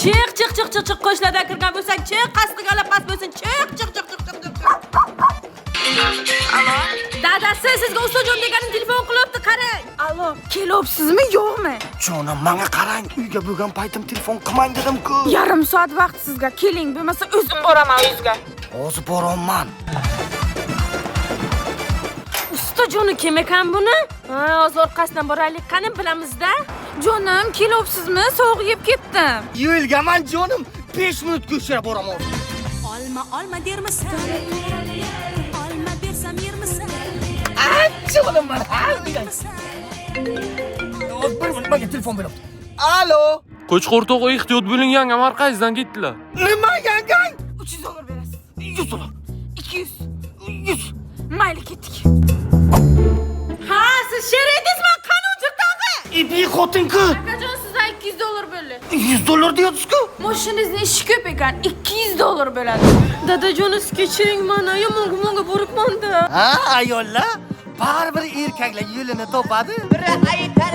Çık qo'shlardan kirgan bo'lsang, chiq, qasdiga olib past bo'lsin, chiq. Alo. Dadasi sizga ustajon deganim telefon qilibdi, qarang. Alo, kelyapsizmi, yo'qmi? Jonim, menga qarang, uyga bo'lgan paytim telefon qilmang dedim-ku. Yarim soat vaqt sizga, keling, bo'lmasa o'zim boraman uyingizga. Hozir boraman. Ustajoni kim ekan buni? Ha, hozir orqasidan boraylik, qani bilamiz-da. Jonim, kelyapsizmi? Sog'ib ketdim. Yo'lgaman jonim, 5 minut ko'chira boraman. Olma dermisan? Olma bersam yermisan? Jonim men, ha, degan. Bir minut menga telefon berib. Alo. Qo'chqortoq ehtiyot bo'ling, yangam orqangizdan ketdilar. Nima yangang? $300 berasiz. $100. 200. 100. Mayli ketdik. Ha, siz sheridingizmi? Qanun turtog'i? İbi xotin-ku. Qachon sizdan $200 bo'ldi? $100 deyapsiz-ku. Mashinangizni ishi ko'p ekan, $200 bo'ladi. Dadajon, kechiring, mana yomonga boribman-da. Ha, ayollar, baribir erkaklar yo'lini topadi. Bir aytar